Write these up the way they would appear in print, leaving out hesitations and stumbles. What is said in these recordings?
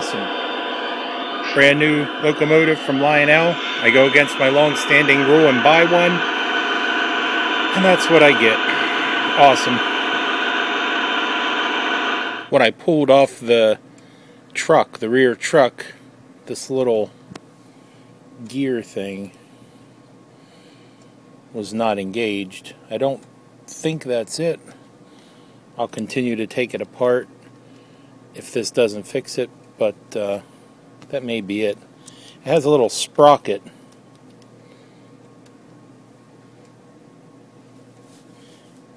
awesome. Brand new locomotive from Lionel. I go against my long-standing rule and buy one, and that's what I get. Awesome. When I pulled off the truck, the rear truck, this little gear thing was not engaged. I don't think that's it. I'll continue to take it apart if this doesn't fix it, but that may be it. It has a little sprocket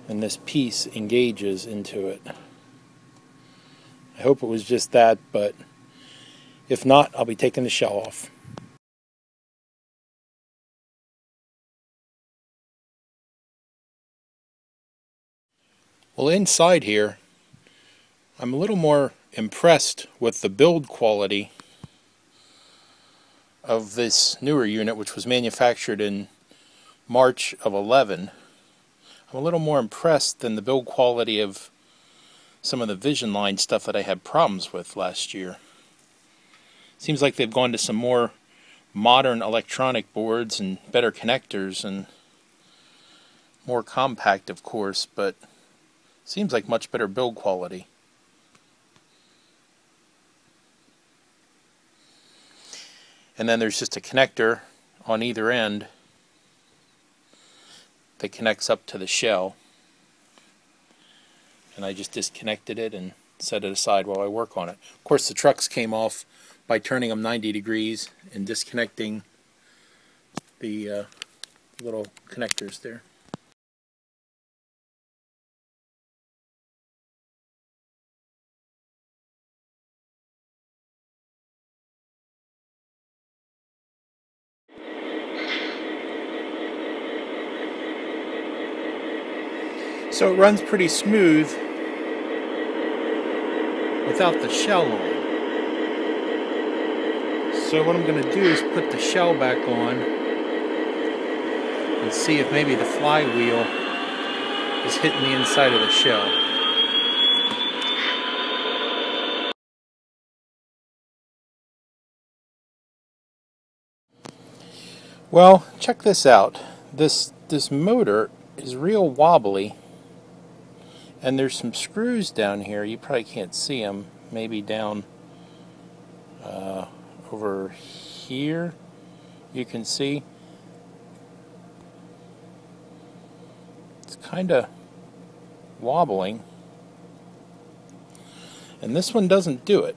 and this piece engages into it. I hope it was just that, but if not, I'll be taking the shell off. Well, inside here, I'm a little more impressed with the build quality of this newer unit, which was manufactured in March of 11. I'm a little more impressed than the build quality of some of the Vision Line stuff that I had problems with last year. Seems like they've gone to some more modern electronic boards and better connectors and more compact, of course, but seems like much better build quality. And then there's just a connector on either end that connects up to the shell. And I just disconnected it and set it aside while I work on it. Of course, the trucks came off by turning them 90 degrees and disconnecting the little connectors there. So it runs pretty smooth without the shell on. So what I'm going to do is put the shell back on and see if maybe the flywheel is hitting the inside of the shell. Well, check this out. This motor is real wobbly, and there's some screws down here. You probably can't see them. Maybe down over here you can see. It's kind of wobbling, and this one doesn't do it.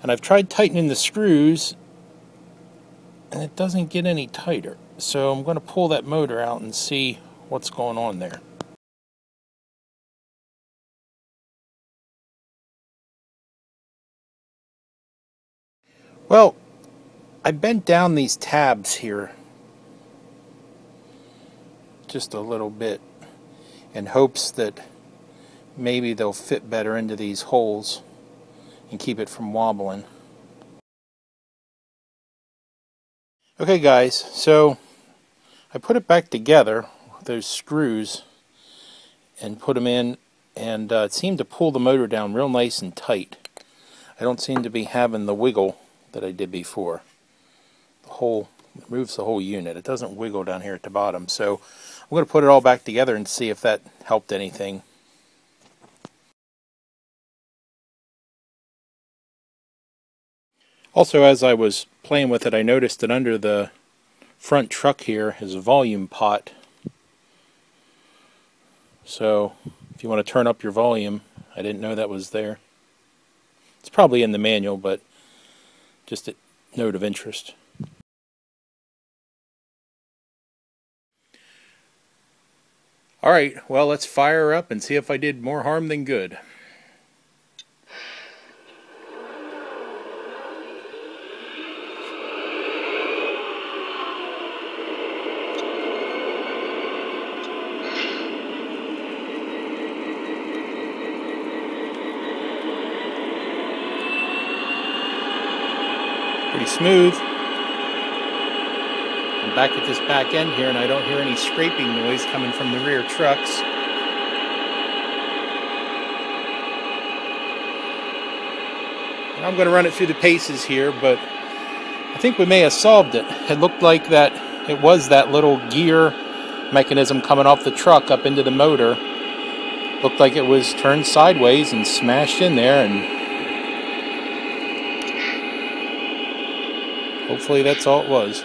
And I've tried tightening the screws, and it doesn't get any tighter. So I'm going to pull that motor out and see what's going on there. Well, I bent down these tabs here just a little bit in hopes that maybe they'll fit better into these holes and keep it from wobbling. Okay guys, so I put it back together, those screws, and put them in, and it seemed to pull the motor down real nice and tight. I don't seem to be having the wiggle that I did before. It moves the whole unit. It doesn't wiggle down here at the bottom. So I'm going to put it all back together and see if that helped anything. Also, as I was playing with it, I noticed that under the front truck here is a volume pot. So if you want to turn up your volume, I didn't know that was there. It's probably in the manual, but just a note of interest. Alright, well, let's fire up and see if I did more harm than good. Pretty smooth. I'm back at this back end here, and I don't hear any scraping noise coming from the rear trucks. And I'm going to run it through the paces here, but I think we may have solved it. It looked like that it was that little gear mechanism coming off the truck up into the motor. Looked like it was turned sideways and smashed in there, and hopefully that's all it was.